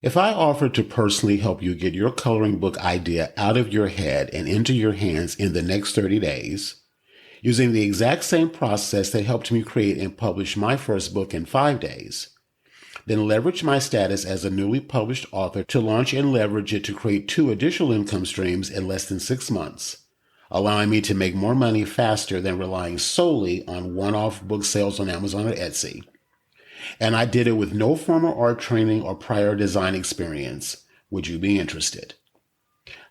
If I offered to personally help you get your coloring book idea out of your head and into your hands in the next 30 days, using the exact same process that helped me create and publish my first book in 5 days, then leverage my status as a newly published author to launch and leverage it to create 2 additional income streams in less than 6 months, allowing me to make more money faster than relying solely on one-off book sales on Amazon or Etsy. And I did it with no formal art training or prior design experience. Would you be interested?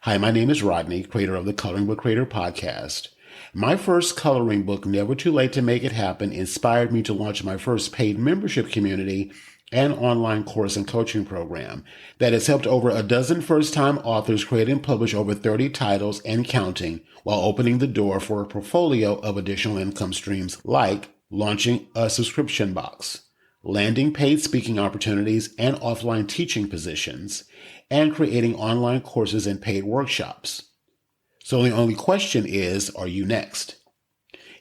Hi, my name is Rodney, creator of the Coloring Book Creator podcast. My first coloring book, Never Too Late to Make It Happen, inspired me to launch my first paid membership community and online course and coaching program that has helped over a dozen first-time authors create and publish over 30 titles and counting, while opening the door for a portfolio of additional income streams like launching a subscription box, landing paid speaking opportunities and offline teaching positions, and creating online courses and paid workshops. So the only question is, are you next?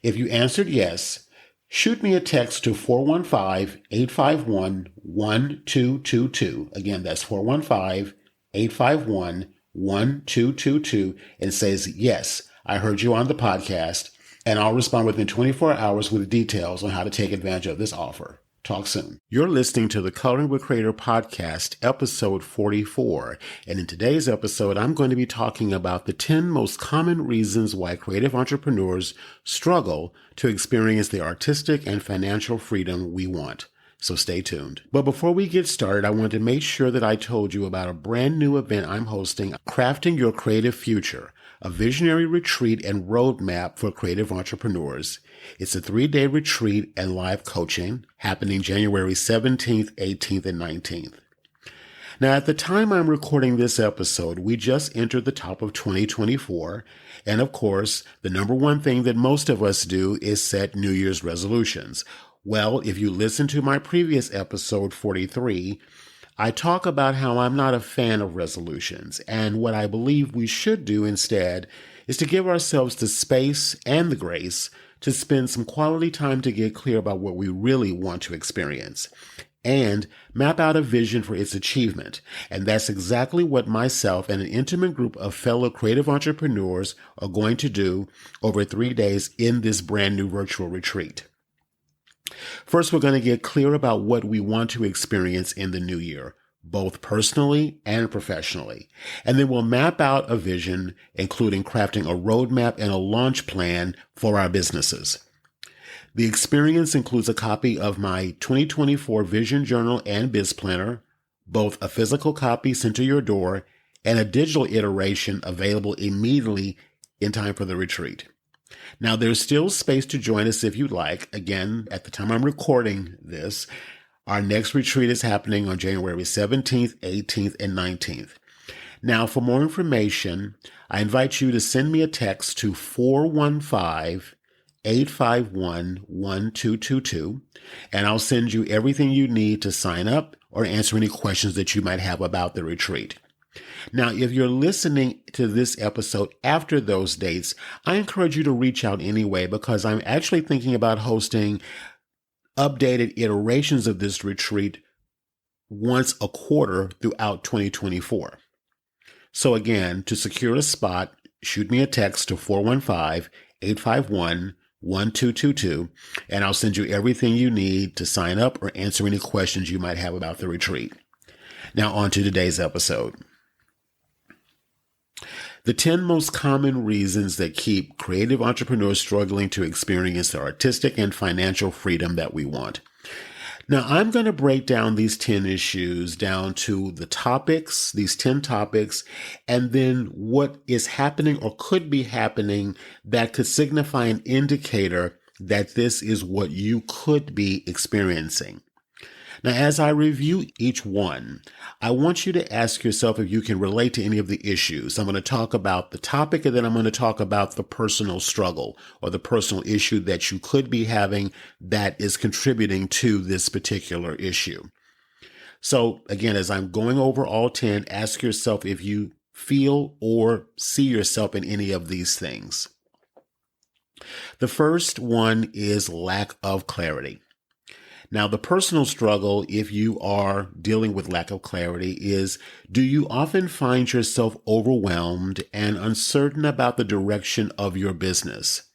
If you answered yes, shoot me a text to 415-851-1222. Again, that's 415-851-1222 and says, yes, I heard you on the podcast, and I'll respond within 24 hours with details on how to take advantage of this offer. Talk soon. You're listening to the Coloring Book Creator podcast, episode 44. And in today's episode, I'm going to be talking about the 10 most common reasons why creative entrepreneurs struggle to experience the artistic and financial freedom we want. So stay tuned. But before we get started, I want to make sure that I told you about a brand new event I'm hosting, Crafting Your Creative Future, a visionary retreat and roadmap for creative entrepreneurs. It's a 3-day retreat and live coaching happening January 17th, 18th, and 19th. Now, at the time I'm recording this episode, we just entered the top of 2024. And of course, the number one thing that most of us do is set New Year's resolutions. Well, if you listen to my previous episode 43, I talk about how I'm not a fan of resolutions, and what I believe we should do instead is to give ourselves the space and the grace to spend some quality time to get clear about what we really want to experience and map out a vision for its achievement. And that's exactly what myself and an intimate group of fellow creative entrepreneurs are going to do over 3 days in this brand new virtual retreat. First, we're going to get clear about what we want to experience in the new year, both personally and professionally. And then we'll map out a vision, including crafting a roadmap and a launch plan for our businesses. The experience includes a copy of my 2024 Vision Journal and Biz Planner, both a physical copy sent to your door and a digital iteration available immediately in time for the retreat. Now, there's still space to join us if you'd like. Again, at the time I'm recording this, our next retreat is happening on January 17th, 18th, and 19th. Now, for more information, I invite you to send me a text to 415-851-1222, and I'll send you everything you need to sign up or answer any questions that you might have about the retreat. Now, if you're listening to this episode after those dates, I encourage you to reach out anyway, because I'm actually thinking about hosting updated iterations of this retreat once a quarter throughout 2024. So again, to secure a spot, shoot me a text to 415-851-1222, and I'll send you everything you need to sign up or answer any questions you might have about the retreat. Now, on to today's episode. The 10 most common reasons that keep creative entrepreneurs struggling to experience the artistic and financial freedom that we want. Now, I'm going to break down these 10 issues down to the topics, these 10 topics, and then what is happening or could be happening that could signify an indicator that this is what you could be experiencing. Now, as I review each one, I want you to ask yourself if you can relate to any of the issues. I'm going to talk about the topic, and then I'm going to talk about the personal struggle or the personal issue that you could be having that is contributing to this particular issue. So again, as I'm going over all 10, ask yourself if you feel or see yourself in any of these things. The first one is lack of clarity. Now, the personal struggle, if you are dealing with lack of clarity, is do you often find yourself overwhelmed and uncertain about the direction of your business?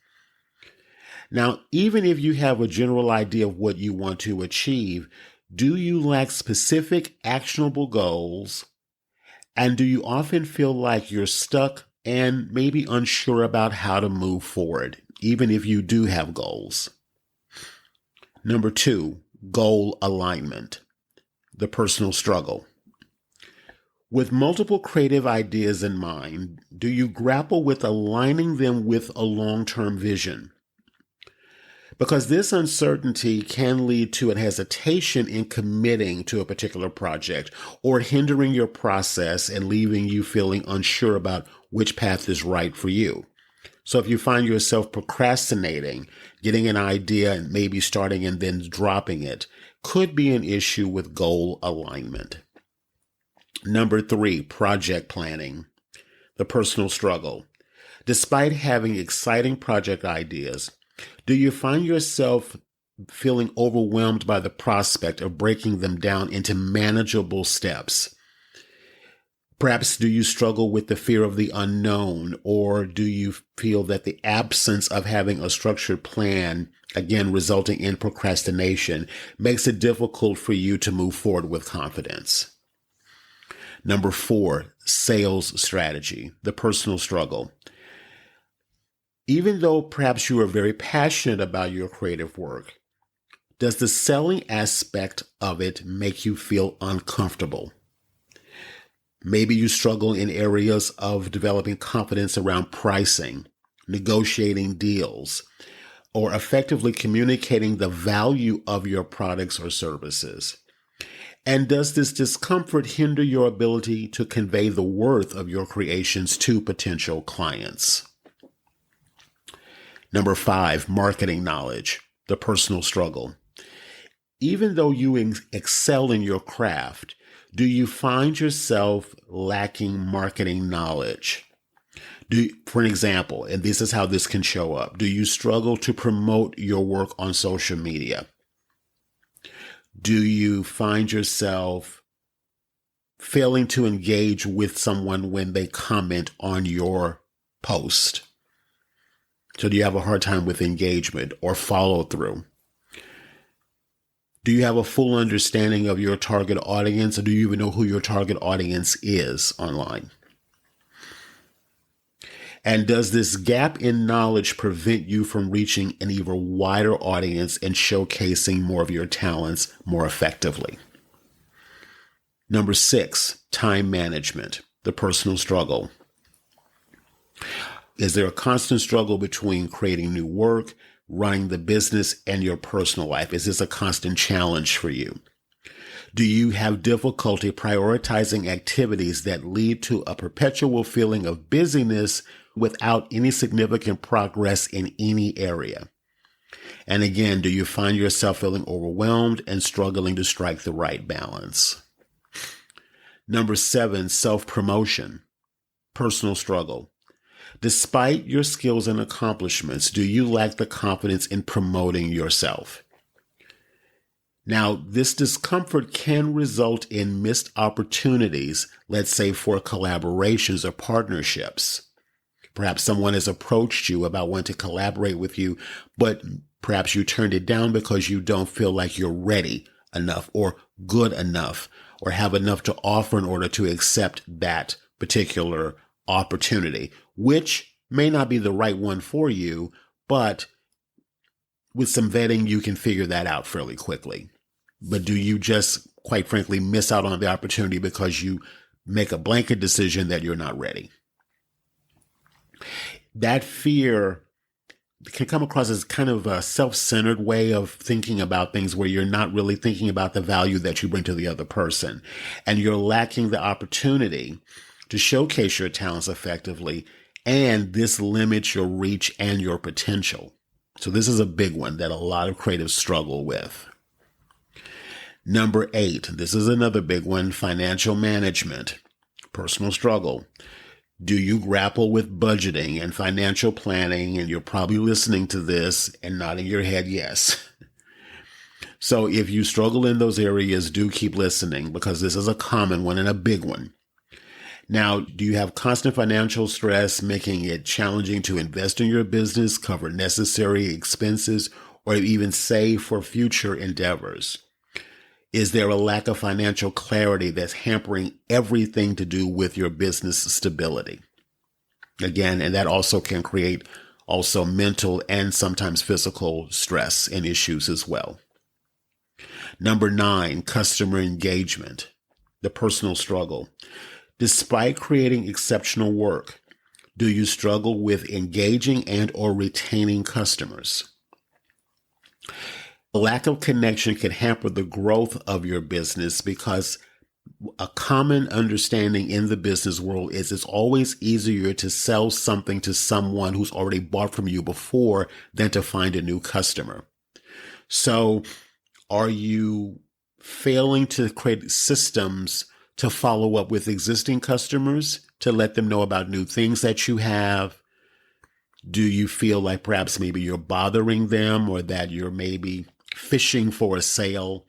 Now, even if you have a general idea of what you want to achieve, do you lack specific actionable goals? And do you often feel like you're stuck and maybe unsure about how to move forward, even if you do have goals? Number 2, goal alignment, the personal struggle. With multiple creative ideas in mind, do you grapple with aligning them with a long-term vision? Because this uncertainty can lead to a hesitation in committing to a particular project or hindering your process and leaving you feeling unsure about which path is right for you. So if you find yourself procrastinating, getting an idea and maybe starting and then dropping it, could be an issue with goal alignment. Number 3, project planning, the personal struggle. Despite having exciting project ideas, do you find yourself feeling overwhelmed by the prospect of breaking them down into manageable steps? Perhaps do you struggle with the fear of the unknown, or do you feel that the absence of having a structured plan, again resulting in procrastination, makes it difficult for you to move forward with confidence? Number 4, sales strategy, the personal struggle. Even though perhaps you are very passionate about your creative work, does the selling aspect of it make you feel uncomfortable? Maybe you struggle in areas of developing confidence around pricing, negotiating deals, or effectively communicating the value of your products or services. And does this discomfort hinder your ability to convey the worth of your creations to potential clients? Number 5, marketing knowledge, the personal struggle. Even though you excel in your craft, do you find yourself lacking marketing knowledge? For an example, and this is how this can show up, do you struggle to promote your work on social media? Do you find yourself failing to engage with someone when they comment on your post? So do you have a hard time with engagement or follow through? Do you have a full understanding of your target audience, or do you even know who your target audience is online? And does this gap in knowledge prevent you from reaching an even wider audience and showcasing more of your talents more effectively? Number 6, time management, the personal struggle. Is there a constant struggle between creating new work, running the business, and your personal life? Is this a constant challenge for you? Do you have difficulty prioritizing activities that lead to a perpetual feeling of busyness without any significant progress in any area? And again, do you find yourself feeling overwhelmed and struggling to strike the right balance? Number 7, self-promotion, personal struggle. Despite your skills and accomplishments, do you lack the confidence in promoting yourself? Now, this discomfort can result in missed opportunities, let's say for collaborations or partnerships. Perhaps someone has approached you about wanting to collaborate with you, but perhaps you turned it down because you don't feel like you're ready enough or good enough or have enough to offer in order to accept that particular opportunity, which may not be the right one for you, but with some vetting, you can figure that out fairly quickly. But do you just, quite frankly, miss out on the opportunity because you make a blanket decision that you're not ready? That fear can come across as kind of a self-centered way of thinking about things where you're not really thinking about the value that you bring to the other person. And you're lacking the opportunity to showcase your talents effectively, and this limits your reach and your potential. So this is a big one that a lot of creatives struggle with. Number 8, this is another big one, financial management, personal struggle. Do you grapple with budgeting and financial planning? And you're probably listening to this and nodding your head yes. So if you struggle in those areas, do keep listening because this is a common one and a big one. Now, do you have constant financial stress, making it challenging to invest in your business, cover necessary expenses, or even save for future endeavors? Is there a lack of financial clarity that's hampering everything to do with your business stability? Again, and that also can create also mental and sometimes physical stress and issues as well. Number 9, customer engagement, the personal struggle. Despite creating exceptional work, do you struggle with engaging and or retaining customers? A lack of connection can hamper the growth of your business because a common understanding in the business world is it's always easier to sell something to someone who's already bought from you before than to find a new customer. So are you failing to create systems to follow up with existing customers, to let them know about new things that you have? Do you feel like perhaps maybe you're bothering them or that you're maybe fishing for a sale?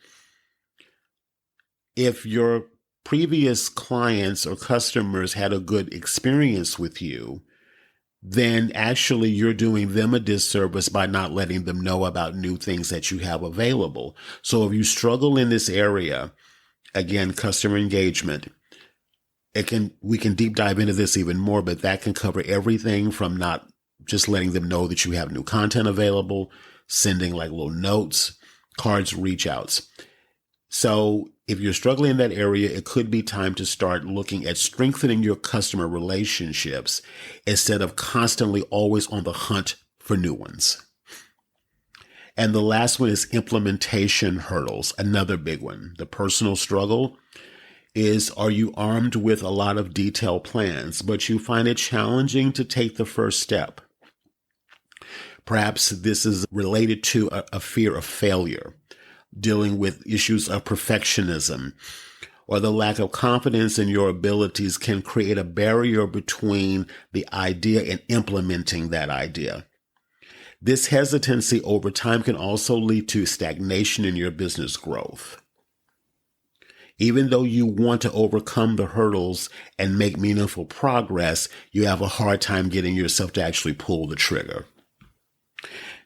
If your previous clients or customers had a good experience with you, then actually you're doing them a disservice by not letting them know about new things that you have available. So if you struggle in this area, again, customer engagement, we can deep dive into this even more, but that can cover everything from not just letting them know that you have new content available, sending like little notes, cards, reach outs. So if you're struggling in that area, it could be time to start looking at strengthening your customer relationships instead of constantly always on the hunt for new ones. And the last one is implementation hurdles, another big one. The personal struggle is, are you armed with a lot of detailed plans, but you find it challenging to take the first step? Perhaps this is related to a fear of failure, dealing with issues of perfectionism, or the lack of confidence in your abilities can create a barrier between the idea and implementing that idea. This hesitancy over time can also lead to stagnation in your business growth. Even though you want to overcome the hurdles and make meaningful progress, you have a hard time getting yourself to actually pull the trigger.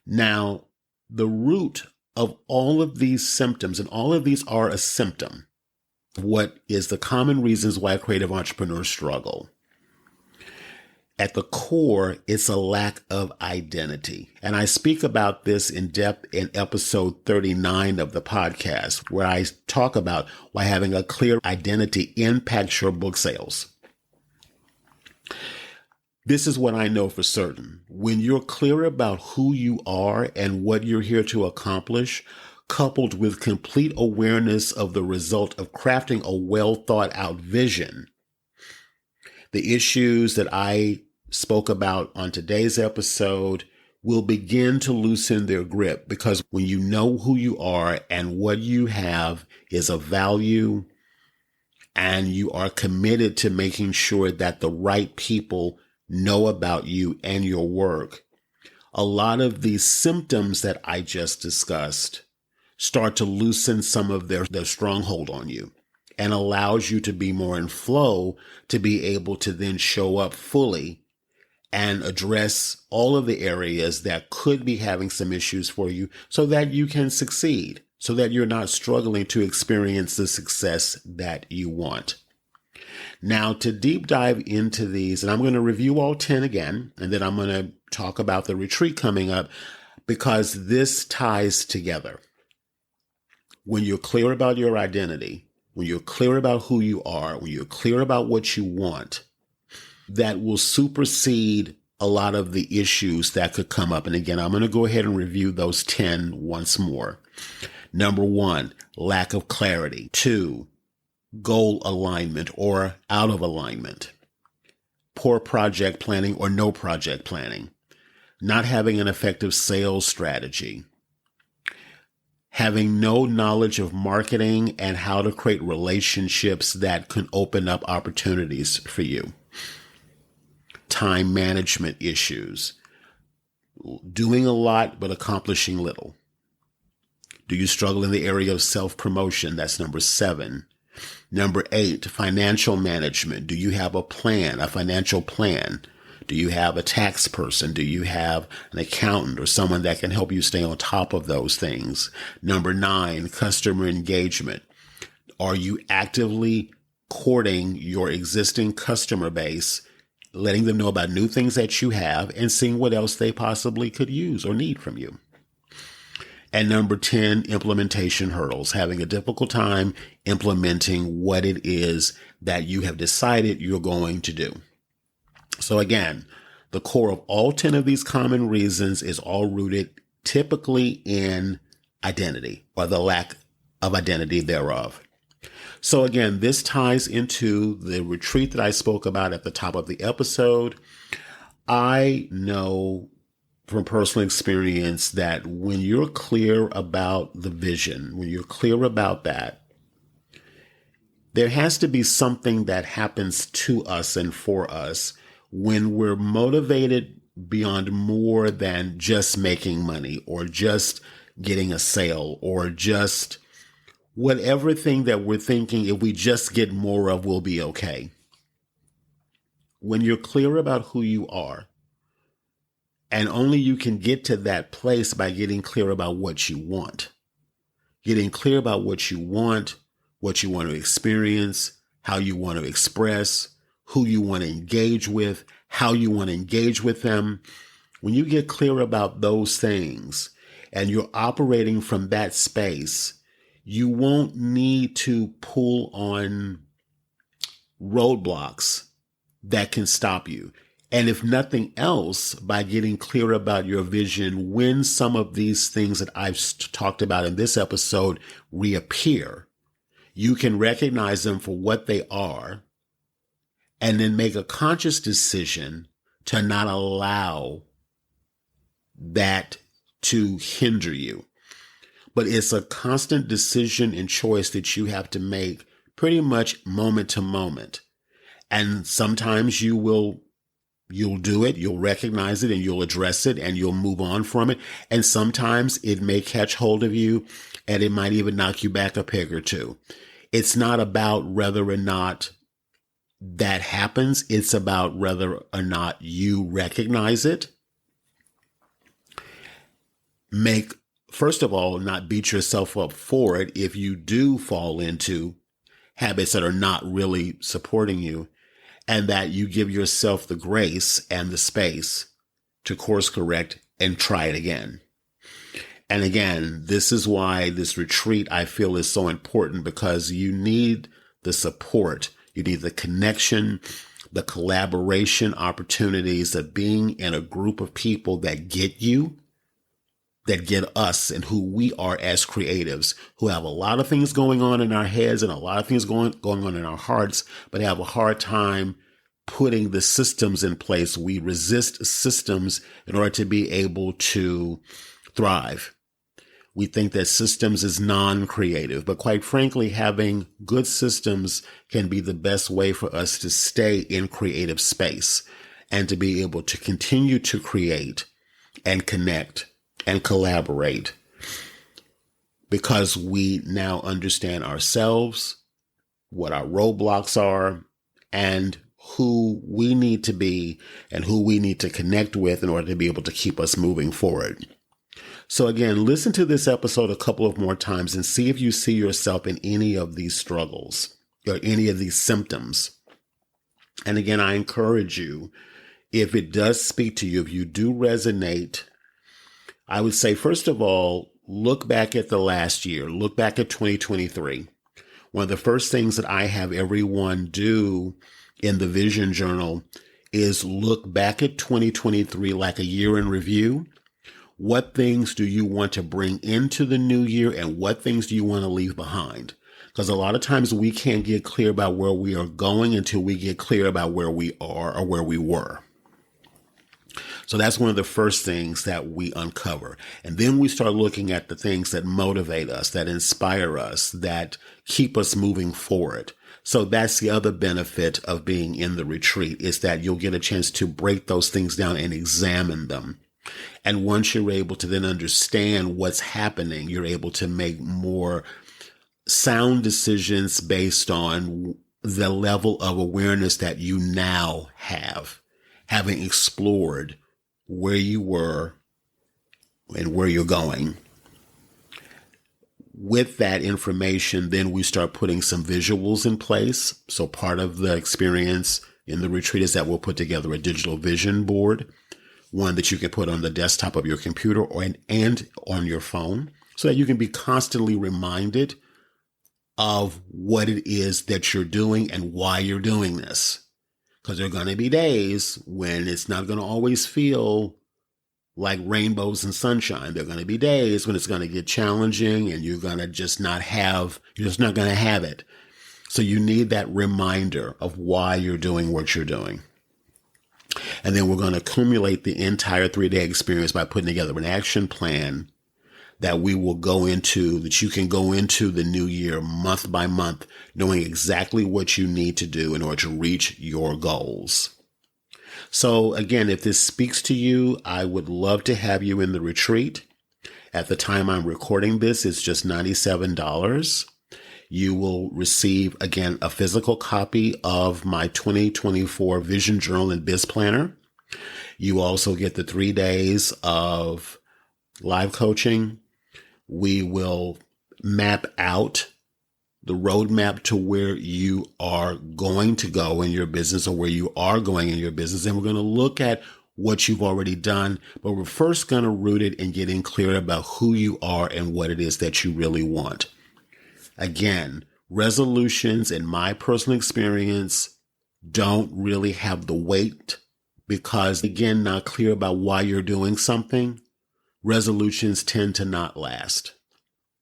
Now, the root of all of these symptoms, and all of these are a symptom, what is the common reasons why creative entrepreneurs struggle? At the core, it's a lack of identity. And I speak about this in depth in episode 39 of the podcast, where I talk about why having a clear identity impacts your book sales. This is what I know for certain. When you're clear about who you are and what you're here to accomplish, coupled with complete awareness of the result of crafting a well thought out vision, the issues that I spoke about on today's episode will begin to loosen their grip, because when you know who you are and what you have is of value, and you are committed to making sure that the right people know about you and your work, a lot of these symptoms that I just discussed start to loosen some of their stronghold on you, and allows you to be more in flow, to be able to then show up fully and address all of the areas that could be having some issues for you, so that you can succeed, so that you're not struggling to experience the success that you want. Now, to deep dive into these, and I'm going to review all 10 again, and then I'm going to talk about the retreat coming up, because this ties together. When you're clear about your identity, when you're clear about who you are, when you're clear about what you want, that will supersede a lot of the issues that could come up. And again, I'm going to go ahead and review those 10 once more. Number 1, lack of clarity. 2, goal alignment or out of alignment. Poor project planning or no project planning. Not having an effective sales strategy. Having no knowledge of marketing and how to create relationships that can open up opportunities for you. Time management issues. Doing a lot but accomplishing little. Do you struggle in the area of self-promotion? That's number 7. Number 8, financial management. Do you have a plan, a financial plan? Do you have a tax person? Do you have an accountant or someone that can help you stay on top of those things? Number 9, customer engagement. Are you actively courting your existing customer base, letting them know about new things that you have and seeing what else they possibly could use or need from you? And number 10, implementation hurdles, having a difficult time implementing what it is that you have decided you're going to do. So again, the core of all 10 of these common reasons is all rooted typically in identity or the lack of identity thereof. So again, this ties into the retreat that I spoke about at the top of the episode. I know from personal experience that when you're clear about the vision, when you're clear about that, there has to be something that happens to us and for us when we're motivated beyond more than just making money or just getting a sale or just whatever thing that we're thinking, if we just get more of, we'll be okay. When you're clear about who you are, and only you can get to that place by getting clear about what you want. Getting clear about what you want to experience, how you want to express, who you want to engage with, how you want to engage with them. When you get clear about those things and you're operating from that space, you won't need to pull on roadblocks that can stop you. And if nothing else, by getting clear about your vision, when some of these things that I've talked about in this episode reappear, you can recognize them for what they are and then make a conscious decision to not allow that to hinder you. But it's a constant decision and choice that you have to make pretty much moment to moment. And sometimes you'll do it, you'll recognize it, and you'll address it, and you'll move on from it. And sometimes it may catch hold of you, and it might even knock you back a peg or two. It's not about whether or not that happens. It's about whether or not you recognize it. First of all, not beat yourself up for it if you do fall into habits that are not really supporting you, and that you give yourself the grace and the space to course correct and try it again. And again, this is why this retreat I feel is so important, because you need the support, you need the connection, the collaboration opportunities of being in a group of people that get you, that get us and who we are as creatives, who have a lot of things going on in our heads and a lot of things going on in our hearts, but have a hard time putting the systems in place. We resist systems in order to be able to thrive. We think that systems is non-creative, but quite frankly, having good systems can be the best way for us to stay in creative space and to be able to continue to create and connect and collaborate, because we now understand ourselves, what our roadblocks are, and who we need to be and who we need to connect with in order to be able to keep us moving forward. So again, listen to this episode a couple of more times and see if you see yourself in any of these struggles or any of these symptoms. And again, I encourage you, if it does speak to you, if you do resonate, I would say, first of all, look back at the last year, look back at 2023. One of the first things that I have everyone do in the Vision Journal is look back at 2023 like a year in review. What things do you want to bring into the new year, and what things do you want to leave behind? Because a lot of times we can't get clear about where we are going until we get clear about where we are or where we were. So that's one of the first things that we uncover. And then we start looking at the things that motivate us, that inspire us, that keep us moving forward. So that's the other benefit of being in the retreat, is that you'll get a chance to break those things down and examine them. And once you're able to then understand what's happening, you're able to make more sound decisions based on the level of awareness that you now have, having explored where you were and where you're going. With that information, then we start putting some visuals in place. So part of the experience in the retreat is that we'll put together a digital vision board, one that you can put on the desktop of your computer and on your phone, so that you can be constantly reminded of what it is that you're doing and why you're doing this. Because there are going to be days when it's not going to always feel like rainbows and sunshine. There are going to be days when it's going to get challenging and you're just not going to have it. So you need that reminder of why you're doing what you're doing. And then we're going to accumulate the entire 3-day experience by putting together an action plan that we will go into, that you can go into the new year month by month, knowing exactly what you need to do in order to reach your goals. So again, if this speaks to you, I would love to have you in the retreat. At the time I'm recording this, it's just $97. You will receive, again, a physical copy of my 2024 Vision Journal and Biz Planner. You also get the 3 days of live coaching. We will map out the roadmap to where you are going to go in your business, or where you are going in your business. And we're going to look at what you've already done, but we're first going to root it in getting clear about who you are and what it is that you really want. Again, resolutions, in my personal experience, don't really have the weight because, again, not clear about why you're doing something. Resolutions tend to not last.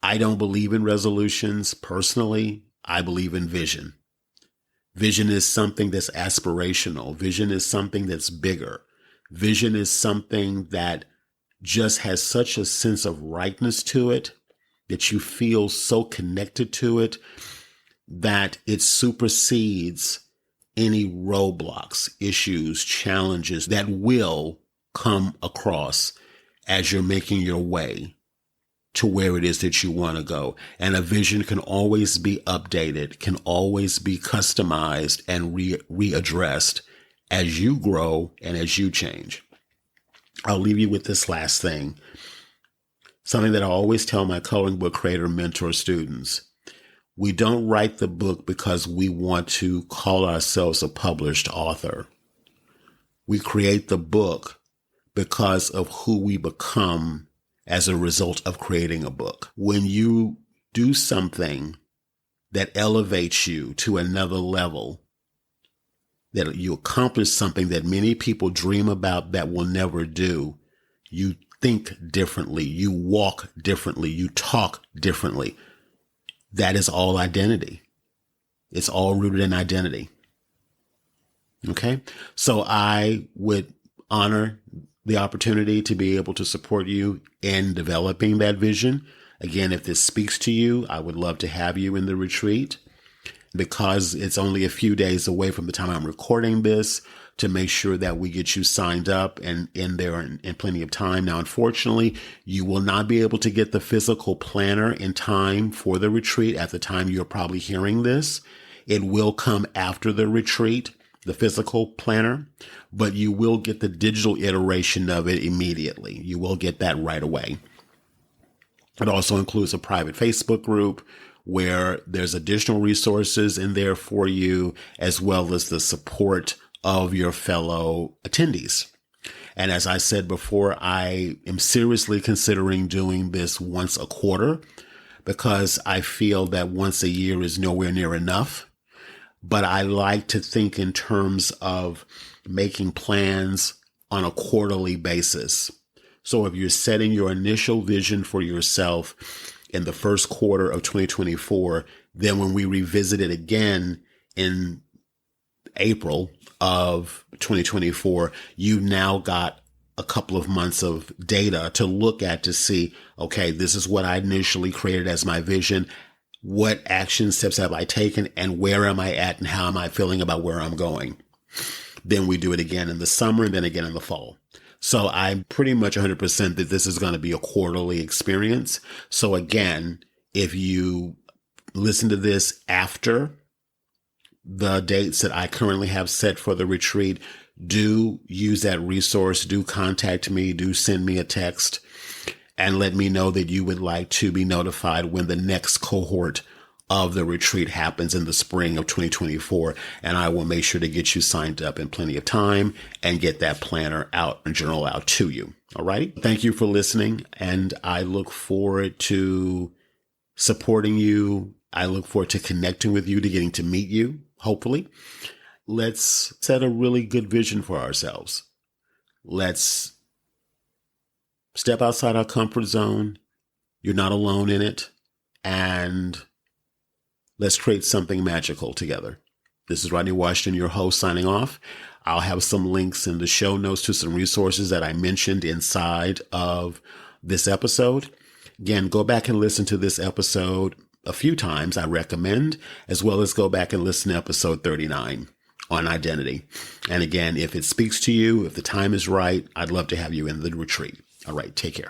I don't believe in resolutions personally. I believe in vision. Vision is something that's aspirational. Vision is something that's bigger. Vision is something that just has such a sense of rightness to it, that you feel so connected to it, that it supersedes any roadblocks, issues, challenges that will come across as you're making your way to where it is that you want to go. And a vision can always be updated, can always be customized and readdressed as you grow and as you change. I'll leave you with this last thing. Something that I always tell my coloring book creator mentor students. We don't write the book because we want to call ourselves a published author. We create the book because of who we become as a result of creating a book. When you do something that elevates you to another level, that you accomplish something that many people dream about that will never do, you think differently, you walk differently, you talk differently. That is all identity. It's all rooted in identity. Okay? So I would honor the opportunity to be able to support you in developing that vision. Again, if this speaks to you, I would love to have you in the retreat. Because it's only a few days away from the time I'm recording this, to make sure that we get you signed up and in there in plenty of time. Now, unfortunately, you will not be able to get the physical planner in time for the retreat at the time you're probably hearing this. It will come after the retreat, the physical planner, but you will get the digital iteration of it immediately. You will get that right away. It also includes a private Facebook group where there's additional resources in there for you, as well as the support of your fellow attendees. And as I said before, I am seriously considering doing this once a quarter because I feel that once a year is nowhere near enough. But I like to think in terms of making plans on a quarterly basis. So if you're setting your initial vision for yourself in the first quarter of 2024, then when we revisit it again in April of 2024, you now got a couple of months of data to look at to see, okay, this is what I initially created as my vision. What action steps have I taken and where am I at and how am I feeling about where I'm going? Then we do it again in the summer and then again in the fall. So I'm pretty much 100% that this is going to be a quarterly experience. So again, if you listen to this after the dates that I currently have set for the retreat, do use that resource. Do contact me. Do send me a text and let me know that you would like to be notified when the next cohort of the retreat happens in the spring of 2024. And I will make sure to get you signed up in plenty of time and get that planner out and journal out to you. All right. Thank you for listening. And I look forward to supporting you. I look forward to connecting with you, to getting to meet you, hopefully. Let's set a really good vision for ourselves. Let's step outside our comfort zone. You're not alone in it. And let's create something magical together. This is Rodney Washington, your host, signing off. I'll have some links in the show notes to some resources that I mentioned inside of this episode. Again, go back and listen to this episode a few times, I recommend, as well as go back and listen to episode 39 on identity. And again, if it speaks to you, if the time is right, I'd love to have you in the retreat. All right, take care.